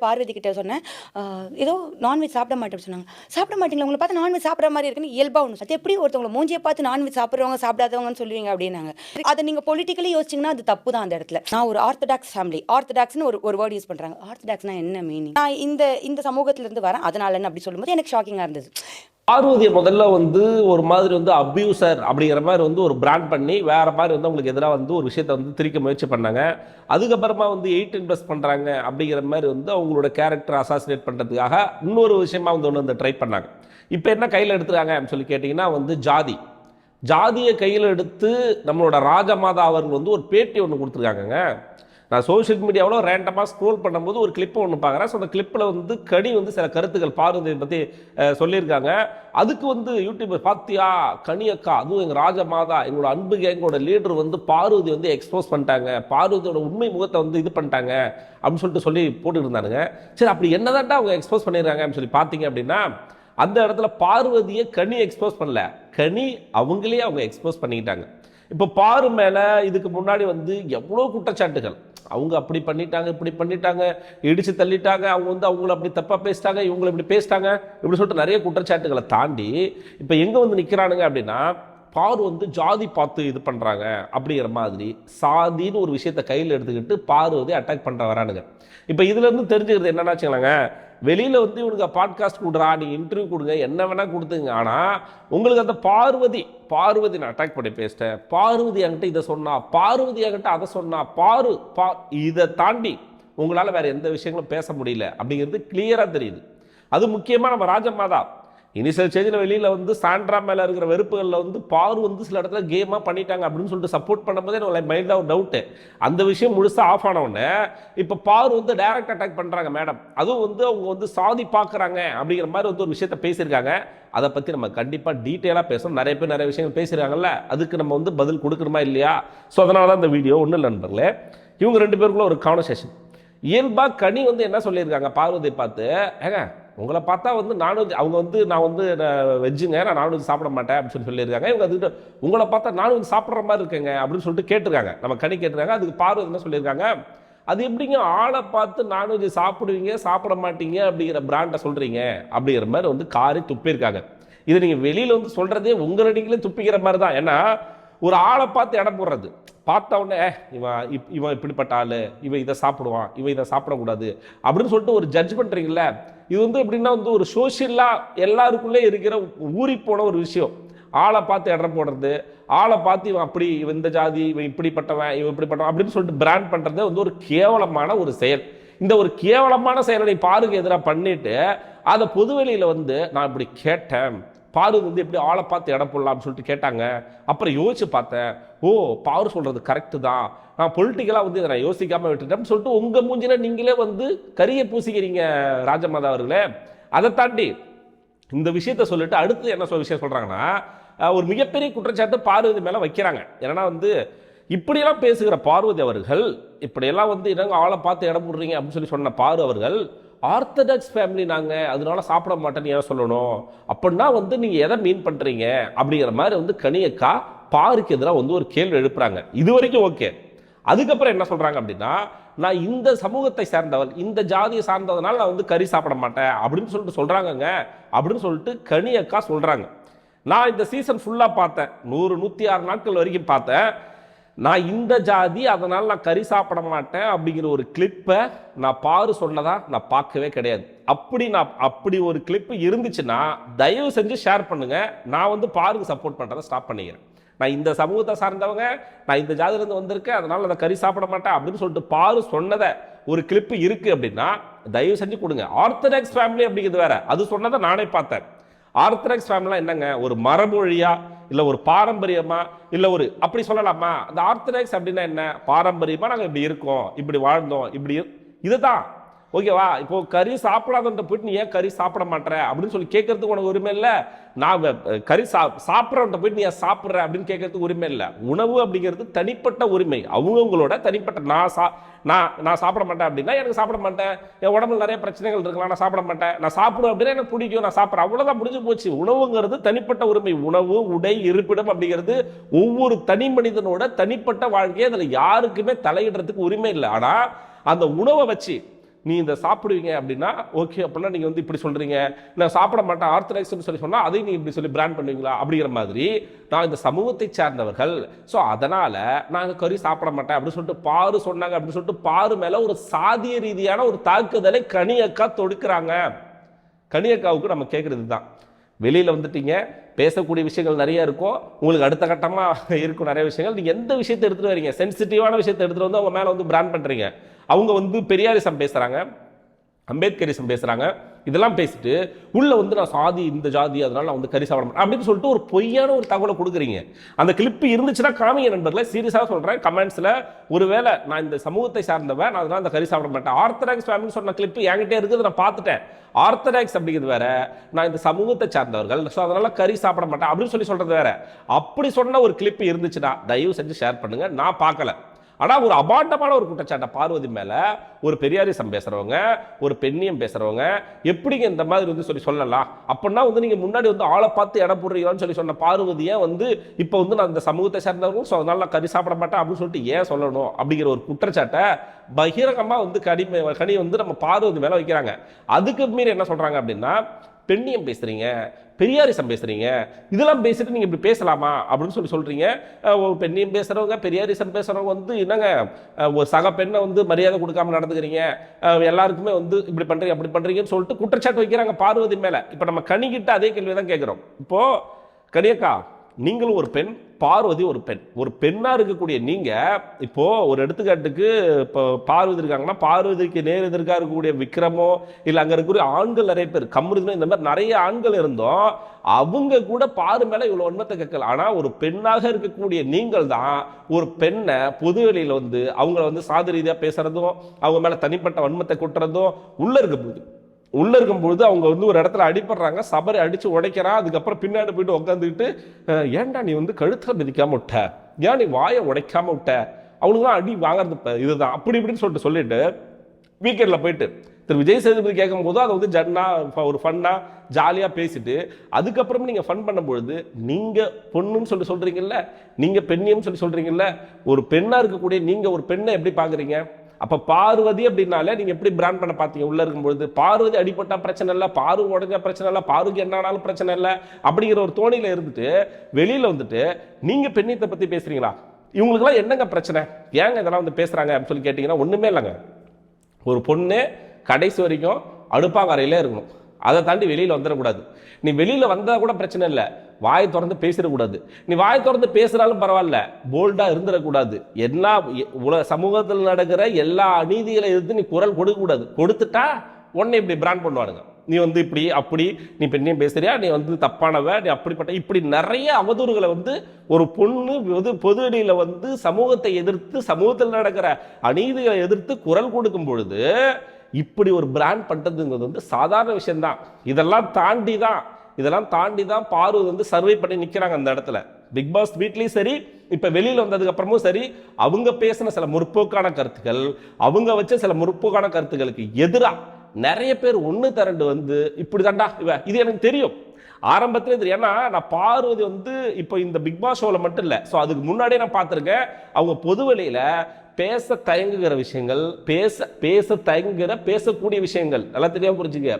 பார்வதி கிட்ட சொன்னேன், ஏதோ நான்வெஜ் சாப்பிட மாட்டேன்னு சொன்னாங்க. சாப்பிட மாட்டீங்களா? உங்கள பார்த்தா நான்வெஜ் சாப்பிட்ற மாரி இருக்குன்னு இயல்பா ஒண்ணு. அது எப்படி ஒருத்தவங்கள மூஞ்சிய பார்த்து நான்வெஜ் சாப்பிடுறவங்க, சாப்பிடாதவங்கன்னு சொல்லுவீங்க அப்டின்னாங்க. அத நீங்க பொலிட்டிக்கலி யோசிச்சீங்கன்னா அது தப்பு தான் அந்த இடத்துல. நான் ஒரு ஆர்த்தடாக்ஸ் ஃபேமிலி. ஆர்த்தடாக்ஸ்னு ஒரு வேர்ட் யூஸ் பண்றாங்க. ஆர்த்தடாக்ஸ்னா என்ன மீனிங்? நான் இந்த சமூகத்துல இருந்து வரேன். அதனாலன்னு அப்படி சொல்லும்போது எனக்கு ஷாக்கிங்கா இருந்தது. பார்வதியை முதல்ல ஒரு மாதிரி அபியூசர் அப்படிங்கிற மாதிரி ஒரு பிராண்ட் பண்ணி வேற மாதிரி உங்களுக்கு எதிராக ஒரு விஷயத்தை திரிக்க முயற்சி பண்ணாங்க. அதுக்கப்புறமா 18+ பண்றாங்க அப்படிங்கிற மாதிரி அவங்களோட கேரக்டர் அசாசினேட் பண்றதுக்காக இன்னொரு விஷயமா ஒன்று ட்ரை பண்ணாங்க. இப்போ என்ன கையில் எடுத்துருக்காங்க அப்படின்னு சொல்லி கேட்டிங்கன்னா ஜாதியை கையில் எடுத்து நம்மளோட ராஜமாதா அவர்கள் ஒரு பேட்டி ஒன்று கொடுத்துருக்காங்க. நான் சோஷியல் மீடியாவில் ரேண்டமாக ஸ்க்ரோல் பண்ணும்போது ஒரு கிளிப்பை ஒன்று பார்க்குறேன். ஸோ அந்த கிளிப்பில் கனி சில கருத்துக்கள் பார்வதியை பற்றி சொல்லியிருக்காங்க. அதுக்கு யூடியூபர் பார்த்தியா கனி அக்கா, அதுவும் எங்கள் ராஜமாதா, எங்களோட அன்பு கேங்கோட லீடர் பார்வதி எக்ஸ்போஸ் பண்ணிட்டாங்க, பார்வதியோட உண்மை முகத்தை இது பண்ணிட்டாங்க அப்படின்னு சொல்லிட்டு போட்டுட்டு இருந்தானுங்க. சரி, அப்படி என்னதான்டா அவங்க எக்ஸ்போஸ் பண்ணிடுறாங்க அப்படின்னு சொல்லி பார்த்தீங்க அப்படின்னா, அந்த இடத்துல பார்வதியை கனி எக்ஸ்போஸ் பண்ணல, கனி அவங்களே அவங்க எக்ஸ்போஸ் பண்ணிக்கிட்டாங்க. இப்போ பாரு மேலே இதுக்கு முன்னாடி எவ்வளோ குற்றச்சாட்டுகள், அவங்க அப்படி பண்ணிட்டாங்க, இப்படி பண்ணிட்டாங்க, இடிச்சு தள்ளிட்டாங்க, அவங்க அவங்கள அப்படி தப்பாக பேசிட்டாங்க, இவங்களை இப்படி பேசிட்டாங்க, இப்படி சொல்லிட்டு நிறைய குற்றச்சாட்டுகளை தாண்டி இப்போ எங்கே நிற்கிறானுங்க அப்படின்னா, பாரு ஜாதி பார்த்து இது பண்ணுறாங்க அப்படிங்கிற மாதிரி சாதின்னு ஒரு விஷயத்தை கையில் எடுத்துக்கிட்டு பார்வதி அட்டாக் பண்ணுற வரானுங்க. இப்போ இதுலேருந்து தெரிஞ்சுக்கிறது என்னன்னா வச்சுக்கலாங்க, வெளியில் இவனுக்கு பாட்காஸ்ட் கொடுறா, நீங்கள் இன்டர்வியூ கொடுங்க, என்ன வேணால் கொடுத்துங்க, ஆனால் உங்களுக்கு அந்த பார்வதி நான் அட்டாக் பண்ணி பேசிட்டேன், பார்வதி என்கிட்ட இதை சொன்னா, பார்வதி என்கிட்ட அதை சொன்னா, இதை தாண்டி உங்களால் வேற எந்த விஷயங்களும் பேச முடியல அப்படிங்கிறது கிளியராக தெரியுது. அது முக்கியமாக நம்ம ராஜமாதா இனிஷியல் ஸ்டேஜில் வெளியில் சாண்ட்ரா மேலே இருக்கிற வெறுப்புகளில் பாரு சில இடத்துல கேமாக பண்ணிட்டாங்க அப்படின்னு சொல்லிட்டு சப்போர்ட் பண்ணும்போதே எனக்கு மைண்டாக ஒரு டவுட்டு. அந்த விஷயம் முழுசாக ஆஃப் ஆனவுடனே இப்போ பாரு டைரக்ட் அட்டாக் பண்ணுறாங்க மேடம். அதுவும் அவங்க சாதி பார்க்குறாங்க அப்படிங்கிற மாதிரி ஒரு விஷயத்த பேசியிருக்காங்க. அதை பற்றி நம்ம கண்டிப்பாக டீட்டெயிலாக பேசணும். நிறைய பேர் நிறைய விஷயங்கள் பேசியிருக்காங்கல்ல, அதுக்கு நம்ம பதில் கொடுக்கணுமா இல்லையா? ஸோ அதனால தான் இந்த வீடியோ. ஒன்றும் இல்லை நண்பர்களே, இவங்க 2 பேருக்குள்ள ஒரு கான்வர்சேஷன். இயல்பாக கனி என்ன சொல்லியிருக்காங்க பார்வதியை பார்த்து, ஏங்க உங்களை பார்த்தா நான்வெஜ், அவங்க நான் வெஜ்ஜுங்க, நான் நான்வெஜ் சாப்பிட மாட்டேன் அப்படின்னு சொல்லியிருக்காங்க. இவங்க அதுக்கிட்ட உங்களை பார்த்தா நான்வெஜ் சாப்பிட்ற மாதிரி இருக்குங்க அப்படின்னு சொல்லிட்டு கேட்டிருக்காங்க. நம்ம கனி கேட்டிருக்காங்க. அதுக்கு பார்வதி என்ன சொல்லியிருக்காங்க, அது எப்படிங்க ஆளை பார்த்து நான்வெஜ் சாப்பிடுவீங்க சாப்பிட மாட்டீங்க அப்படிங்கிற பிராண்டை சொல்கிறீங்க அப்படிங்கிற மாதிரி காரி துப்பியிருக்காங்க. இது நீங்கள் வெளியில் சொல்கிறதே உங்கள் நீங்களே துப்பிக்கிற மாதிரி தான். ஏன்னா ஒரு ஆளை பார்த்து இடம் போடுறது, பார்த்த உடனே இவன் இப்படிப்பட்ட ஆள், இவன் இதை சாப்பிடுவான், இவன் இதை சாப்பிடக்கூடாது அப்படின்னு சொல்லிட்டு ஒரு ஜட்ஜ் பண்ணுறீங்கள. இது எப்படின்னா ஒரு சோஷியலாக எல்லாருக்குள்ளே இருக்கிற ஊறி போன ஒரு விஷயம். ஆளை பார்த்து இடம் போடுறது, ஆளை பார்த்து இவன் அப்படி, இவன் இந்த ஜாதி, இவன் இப்படிப்பட்டவன், இவன் இப்படிப்பட்டவன் அப்படின்னு சொல்லிட்டு பிராண்ட் பண்ணுறது ஒரு கேவலமான ஒரு செயல். இந்த ஒரு கேவலமான செயலை பாருக்கு எதிராக பண்ணிட்டு அதை பொதுவெளியில் நான் இப்படி கேட்டேன், பாரு எப்படி ஆளை பார்த்து இடம் போடலாம்னு சொல்லிட்டு கேட்டாங்க. அப்புறம் யோசிச்சு பார்த்தேன், ஓ பாரு சொல்றது கரெக்டு தான், நான் பொலிட்டிக்கலாக இதை நான் யோசிக்காம விட்டுட்டேன்னு சொல்லிட்டு உங்க மூஞ்சில நீங்களே கரியை பூசிக்கிறீங்க ராஜமாதா அவர்களே. அதை தாண்டி இந்த விஷயத்த சொல்லிட்டு அடுத்து என்ன விஷயம் சொல்றாங்கன்னா, ஒரு மிகப்பெரிய குற்றச்சாட்டு பார்வதி மேல வைக்கிறாங்க. ஏன்னா இப்படியெல்லாம் பேசுகிற பார்வதி அவர்கள், இப்படியெல்லாம் என்னங்க ஆளை பார்த்து இடம் போடுறீங்க அப்படின்னு சொல்லி சொன்ன பாரு அவர்கள், ஆர்த்தடாக்ஸ் ஃபேமிலி நாங்கள், அதனால சாப்பிட மாட்டேன்னு ஏன் சொல்லணும், அப்படின்னா நீங்கள் எதை மீன் பண்ணுறீங்க அப்படிங்கிற மாதிரி கனியக்கா பாருக்கு எதிராக ஒரு கேள்வி எழுப்புறாங்க. இது வரைக்கும் ஓகே. அதுக்கப்புறம் என்ன சொல்கிறாங்க அப்படின்னா, நான் இந்த சமூகத்தை சேர்ந்தவள், இந்த ஜாதியை சார்ந்ததுனால நான் கறி சாப்பிட மாட்டேன் அப்படின்னு சொல்லிட்டு சொல்கிறாங்கங்க அப்படின்னு சொல்லிட்டு கனியக்கா சொல்கிறாங்க. நான் இந்த சீசன் ஃபுல்லாக பார்த்தேன், 100-106 நாட்கள் வரைக்கும் பார்த்தேன். நான் இந்த ஜாதி, அதனால் நான் கறி சாப்பிட மாட்டேன் அப்படிங்கிற ஒரு கிளிப்பை நான் பாரு சொன்னதா நான் பார்க்கவே கிடையாது. அப்படி ஒரு கிளிப்பு இருந்துச்சுன்னா தயவு செஞ்சு ஷேர் பண்ணுங்க. நான் பாருக்கு சப்போர்ட் பண்ணுறதை ஸ்டாப் பண்ணிக்கிறேன். நான் இந்த சமூகத்தை சார்ந்தவங்க, நான் இந்த ஜாதியிலேருந்து வந்திருக்கேன், அதனால் அதை கறி சாப்பிட மாட்டேன் அப்படின்னு சொல்லிட்டு பாரு சொன்னதை ஒரு கிளிப்பு இருக்குது அப்படின்னா தயவு செஞ்சு கொடுங்க. ஆர்த்தடாக்ஸ் ஃபேமிலி அப்படிங்கிறது வேற, அது சொன்னதை நானே பார்த்தேன். ஆர்த்தடாக்ஸ் ஃபேமிலிலாம் என்னங்க, ஒரு மரபொழியா இல்லை ஒரு பாரம்பரியமா இல்லை ஒரு அப்படி சொல்லலாமா? அந்த ஆர்த்தடாக்ஸ் அப்படின்னா என்ன, பாரம்பரியமா நாங்கள் இப்படி இருக்கோம், இப்படி வாழ்ந்தோம், இப்படி இதுதான் ஓகேவா. இப்போ கறி சாப்பிடாதன்ற போயிட்டு நீ ஏன் கறி சாப்பிட மாட்டேற அப்படின்னு சொல்லி கேட்கறதுக்கு உனக்கு உரிமை இல்லை. நான் கறி சாப்பிட்றவன்ட்ட போயிட்டு நீ ஏன் சாப்பிட்ற அப்படின்னு கேட்கறதுக்கு உரிமை இல்லை. உணவு அப்படிங்கிறது தனிப்பட்ட உரிமை, அவங்கவுங்களோட தனிப்பட்ட. நான் சாப்பிட மாட்டேன் அப்படின்னா எனக்கு சாப்பிட மாட்டேன், என் உடம்புல நிறைய பிரச்சனைகள் இருக்கலாம், நான் சாப்பிட மாட்டேன். நான் சாப்பிடுவேன் அப்படின்னா எனக்கு பிடிக்கும், நான் சாப்பிட்றேன், அவ்வளோதான், முடிஞ்சு போச்சு. உணவுங்கிறது தனிப்பட்ட உரிமை. உணவு, உடை, இருப்பிடம் அப்படிங்கிறது ஒவ்வொரு தனி மனிதனோட தனிப்பட்ட வாழ்க்கையை அதில் யாருக்குமே தலையிடுறதுக்கு உரிமை இல்லை. ஆனால் அந்த உணவை வச்சு நீ இந்த சாப்பிடுவீங்க அப்படின்னா ஓகே, அப்படின்னா நீங்க வந்து இப்படி சொல்றீங்க, நான் சாப்பிட மாட்டேன் ஆர்த்தடாக்ஸ்னு சொல்லி சொன்னா அதையும் நீ இப்படி சொல்லி பிராண்ட் பண்ணுவீங்களா அப்படிங்கிற மாதிரி நான் இந்த சமூகத்தை சார்ந்தவர்கள், ஸோ அதனால நாங்க கறி சாப்பிட மாட்டேன் அப்படின்னு சொல்லிட்டு பாரு சொன்னாங்க அப்படின்னு சொல்லிட்டு பாரு மேல ஒரு சாதிய ரீதியான ஒரு தாக்குதலை கனியக்கா தொடுக்கிறாங்க. கனியக்காவுக்கு நம்ம கேட்கறது தான், வெளியில வந்துட்டீங்க, பேசக்கூடிய விஷயங்கள் நிறைய இருக்கும், உங்களுக்கு அடுத்த கட்டமா இருக்கும் நிறைய விஷயங்கள், நீங்க எந்த விஷயத்தை எடுத்துட்டு வரீங்க, சென்சிட்டிவான விஷயத்தை எடுத்துட்டு வந்து அவங்க மேல வந்து பிராண்ட் பண்றீங்க. அவங்க வந்து பெரியாரிசம் பேசுறாங்க, அம்பேத்கரிசம் பேசுறாங்க, இதெல்லாம் பேசிட்டு உள்ள வந்து நான் சாதி இந்த ஜாதி அதனால நான் வந்து கறி சாப்பிட மாட்டேன் அப்படின்னு சொல்லிட்டு ஒரு பொய்யான ஒரு தகவலை கொடுக்குறீங்க. அந்த கிளிப் இருந்துச்சுன்னா காமிங்க நண்பர்களே, சீரியஸாக சொல்றேன். கமெண்ட்ஸ்ல ஒருவேளை நான் இந்த சமூகத்தை சார்ந்தவன் நான் அதனால அந்த கறி சாப்பிட மாட்டேன், ஆர்த்தடாக்ஸ் ஃபேமிலி சொன்ன கிளிப் என்கிட்ட இருக்குது, நான் பார்த்துட்டேன். ஆர்த்தடாக்ஸ் அப்படிங்கிறது வேற, நான் இந்த சமூகத்தை சார்ந்தவர்கள் ஸோ அதனால கறி சாப்பிட மாட்டேன் அப்படின்னு சொல்லி சொல்றது வேற. அப்படி சொன்ன ஒரு கிளிப் இருந்துச்சுன்னா தயவு செஞ்சு ஷேர் பண்ணுங்க, நான் பார்க்கல. ஆனா ஒரு அபாண்டமான ஒரு குற்றச்சாட்டை பார்வதி மேல ஒரு பெரியாரிசம் பேசுறவங்க, ஒரு பெண்ணியம் பேசுறவங்க எப்படிங்க இந்த மாதிரி வந்து சொல்லலாம்? அப்படின்னா வந்து நீங்க முன்னாடி வந்து ஆளை பார்த்து இடம் போடுறீங்கன்னு சொல்லி சொன்ன பார்வதியை வந்து இப்போ வந்து நான் இந்த சமூகத்தை சேர்ந்தவங்க ஸோ அதனால நான் கறி சாப்பிட மாட்டேன் அப்படின்னு சொல்லிட்டு ஏன் சொல்லணும் அப்படிங்கிற ஒரு குற்றச்சாட்டை பகிரங்கமா வந்து கனி வந்து நம்ம பார்வதி மேல வைக்கிறாங்க. அதுக்கு மீறி என்ன சொல்றாங்க அப்படின்னா, பெண்ணியம் பேசுறீங்க, பெரியாரிசம் பேசுறீங்க, இதெல்லாம் பேசிட்டு நீங்க இப்படி பேசலாமா அப்படின்னு சொல்றீங்க. பெண்ணியம் பேசுறவங்க பெரியாரிசம் பேசுறவங்க வந்து என்னங்க ஒரு சக பெண்ணை வந்து மரியாதை கொடுக்காம நடந்துக்கிறீங்க, எல்லாருக்குமே வந்து இப்படி பண்றீங்க அப்படி பண்றீங்கன்னு சொல்லிட்டு குற்றச்சாட்டு வைக்கிறாங்க பார்வதி மேல. இப்ப நம்ம கனிகிட்ட அதே கேள்வி தான் கேட்கிறோம். இப்போ கனியக்கா, நீங்களும் ஒரு பெண், பார்வதி ஒரு பெண், ஒரு பெண்ணா இருக்கக்கூடிய நீங்க இப்போ ஒரு எடுத்துக்காட்டுக்கு இப்போ பார்வதி இருக்காங்கன்னா பார்வதிக்கு நேர் எதிர்க்கா இருக்கக்கூடிய விக்ரமோ இல்ல அங்க இருக்கக்கூடிய ஆண்கள் நிறைய பேர் கம்முனு இந்த மாதிரி நிறைய ஆண்கள் இருந்தோம், அவங்க கூட பாரு மேல இவ்வளவு உண்மத்தை கேட்கல. ஆனா ஒரு பெண்ணாக இருக்கக்கூடிய நீங்கள் தான் ஒரு பெண்ணை பொது வெளியில வந்து அவங்கள வந்து சாதி ரீதியா பேசுறதும் அவங்க மேல தனிப்பட்ட வன்மத்தை கொட்டுறதும் உள்ள இருக்கும்பொழுது அவங்க வந்து ஒரு இடத்துல அடிப்படுறாங்க, சபரை அடிச்சு உடைக்கிறான், அதுக்கப்புறம் பின்னாடி போயிட்டு உட்காந்துக்கிட்டு ஏன்டா நீ வந்து கழுத்துல மிதிக்காம விட்ட, ஏன் நீ வாயை உடைக்காம விட்ட, அவனுக்கு தான் அடி வாங்குறது இதுதான் அப்படி இப்படின்னு சொல்லிட்டு வீக்கெண்ட்ல போயிட்டு திரு விஜய் சேதுபதி கேட்கும் போது அதை வந்து ஜன்னா ஒரு ஃபன்னா ஜாலியா பேசிட்டு அதுக்கப்புறம் நீங்க ஃபன் பண்ணும்பொழுது நீங்க பொண்ணுன்னு சொல்றீங்கல்ல, நீங்க பெண்ணியம் சொல்றீங்கல்ல, ஒரு பெண்ணா இருக்கக்கூடிய நீங்க ஒரு பெண்ணை எப்படி பாக்குறீங்க? அப்ப பார்வதி அப்படின்னாலே நீங்க எப்படி பிராண்ட் பண்ண பாத்தீங்க? உள்ள இருக்கும்பொழுது பார்வதி அடிப்பட்டா பிரச்சனை இல்லை, பாரு உடஞ்சா பிரச்சனை இல்லை, பாருக்கு என்ன ஆனாலும் பிரச்சனை இல்லை அப்படிங்கிற ஒரு தோணியில இருந்துட்டு வெளியில வந்துட்டு நீங்க பெண்ணியத்தை பத்தி பேசுறீங்களா? இவங்களுக்குலாம் என்னங்க பிரச்சனை, ஏங்க இதெல்லாம் வந்து பேசுறாங்க அப்படின்னு சொல்லி கேட்டீங்கன்னா ஒண்ணுமே இல்லைங்க. ஒரு பொண்ணு கடைசி வரைக்கும் அடுப்பாங்கரையில இருக்கணும், அதை தாண்டி வெளியில வந்துடக்கூடாது. நீ வெளியில வந்தா கூட பிரச்சனை இல்லை, வாயை திறந்து பேசிடக்கூடாது. நீ வாயை திறந்து பேசுறாலும் பரவாயில்ல, போல்டா இருந்துடக்கூடாது. எல்லா சமூகத்தில் நடக்கிற எல்லா அநீதிகளை எதிர்த்து நீ குரல் கொடுக்க கூடாது. கொடுத்துட்டா உன்னை இப்படி பிராண்ட் பண்ணுவானுங்க, நீ வந்து இப்படி அப்படி, நீ பெண்ணையும் பேசுறியா, நீ வந்து தப்பானவ, நீ அப்படிப்பட்ட இப்படி நிறைய அவதூறுகளை வந்து ஒரு பொண்ணு பொது வெளியில வந்து சமூகத்தை எதிர்த்து சமூகத்தில் நடக்கிற அநீதிகளை எதிர்த்து குரல் கொடுக்கும் பொழுது இப்படி ஒரு பிராண்ட் பண்றதுங்கிறது வந்து சாதாரண விஷயம்தான். இதெல்லாம் தாண்டி தான் பார்வதி வந்து சர்வை பண்ணி நிக்கிறாங்க அந்த இடத்துல. பிக் பாஸ் வீட்லயும் சரி, இப்ப வெளியில வந்ததுக்கு அப்புறமும் சரி, அவங்க பேசின சில முற்போக்கான கருத்துக்கள், அவங்க வச்ச சில முற்போக்கான கருத்துக்களுக்கு எதிரா நிறைய பேர் ஒண்ணு திரண்டு வந்து இப்படி தாண்டா இது எனக்கு தெரியும் ஆரம்பத்திலே தெரியும். ஏன்னா நான் பார்வதி வந்து இப்போ இந்த பிக் பாஸ் ஷோல மட்டும் இல்லை, ஸோ அதுக்கு முன்னாடியே நான் பார்த்துருக்கேன். அவங்க பொது வெளியில பேச தயங்குகிற விஷயங்கள், பேசக்கூடிய விஷயங்கள் நல்லா தெரியாம புரிஞ்சுங்க.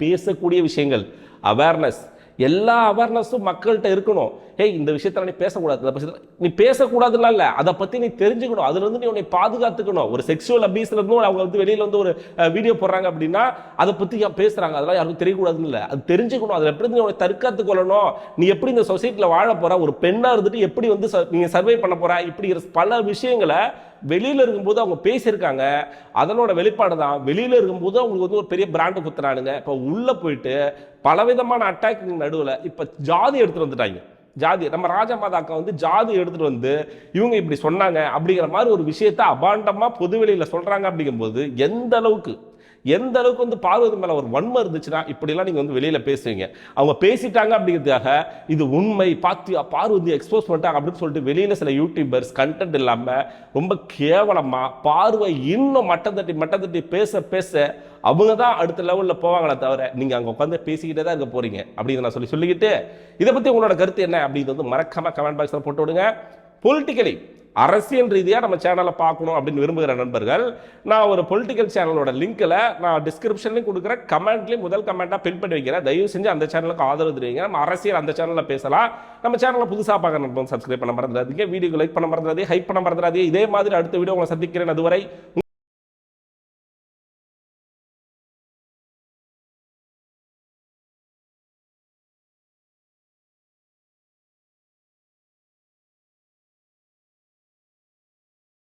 பேசக்கூடிய விஷயங்கள், அவேர்னஸ், எல்லா அவேர்னஸும் மக்கள்கிட்ட இருக்கணும். இந்த விஷயத்துல நீ பேசக்கூடாது, நீ பேசக்கூடாதுன்னா இல்ல, அதை பத்தி நீ தெரிஞ்சுக்கணும், அதுல இருந்து நீ உன்னை பாதுகாத்துக்கணும். ஒரு செக்ஷுவல் அபியூஸ்ல இருந்தும் அவங்க வந்து வெளியில வந்து ஒரு வீடியோ போடுறாங்க அப்படின்னா அதை பத்தி பேசுறாங்க, அதெல்லாம் யாருக்கும் தெரியக்கூடாதுன்னு இல்லை, அது தெரிஞ்சுக்கணும். அதுல எப்படி நீ உன்னை தற்காத்து கொள்ளணும், நீ எப்படி இந்த சொசைட்டில வாழ போற, ஒரு பெண்ணா இருந்துட்டு எப்படி வந்து நீங்க சர்வை பண்ண போற, இப்படி பல விஷயங்களை வெளியில இருக்கும்போது அவங்க பேசியிருக்காங்க. அதனோட வெளிப்பாடு தான் வெளியில இருக்கும்போது அவங்களுக்கு வந்து ஒரு பெரிய பிராண்டு குத்துறானுங்க. இப்போ உள்ள போயிட்டு பலவிதமான அட்டாக்கு நடுவில் இப்ப ஜாதி எடுத்துட்டு வந்துட்டாங்க. ஜாதி நம்ம ராஜா மாதாக்கா வந்து ஜாதி எடுத்துட்டு வந்து இவங்க இப்படி சொன்னாங்க அப்படிங்கிற மாதிரி ஒரு விஷயத்தை அபாண்டமா பொதுவெளியில சொல்றாங்க. அப்படிங்கும்போது எந்த அளவுக்கு வந்து பார்வதி மேல ஒரு வன்மை இருந்துச்சுன்னா இப்படிலாம் நீங்க வந்து வெளியில பேசுவீங்க. அவங்க பேசிட்டாங்க அப்படிங்கிறதுக்காக இது உண்மை பாத்தியா பார்வதி எக்ஸ்போஸ் பண்ணிட்டாங்க அப்படின்னு சொல்லிட்டு வெளியில சில யூடியூபர்ஸ் கண்டென்ட் இல்லாம ரொம்ப கேவலமா பார்வை இன்னும் மட்டம் தட்டி பேச அவங்க தான் அடுத்த லெவலில் போவாங்களே தவிர நீங்க அங்க உட்காந்து பேசிக்கிட்டே தான் இருக்க போறீங்க அப்படின்னு நான் சொல்லிக்கிட்டு இதை பத்தி உங்களோட கருத்து என்ன அப்படின்னு வந்து மறக்காம கமெண்ட் பாக்ஸ்ல போட்டு விடுங்க. பொலிட்டிக்கலி அரசியல் ரீதியாக நம்ம சேனலை பார்க்கணும் அப்படின்னு விரும்புகிற நண்பர்கள், நான் ஒரு பொலிட்டிக்கல் சேனலோட லிங்க்கில் நான் டிஸ்கிரிப்ஷன்லையும் கொடுக்குறேன், கமெண்ட்லேயும் முதல் கமெண்ட்டாக பின் பண்ணி வைக்கிறேன். தயவு செஞ்சு அந்த சேனலுக்கு ஆதரவு தெரிவிங்க. நம்ம அரசியல் அந்த சேனலில் பேசலாம். நம்ம சேனலை புதுசாக பார்க்க நண்பர்கள் சப்ஸ்கிரைப் பண்ண மறந்துடாதீங்க, வீடியோ லைக் பண்ண மறந்துடாதீங்க, ஹைப் பண்ண மறந்துடாதீங்க. இதே மாதிரி அடுத்த வீடியோ உங்களை சந்திக்கிறேன். அதுவரை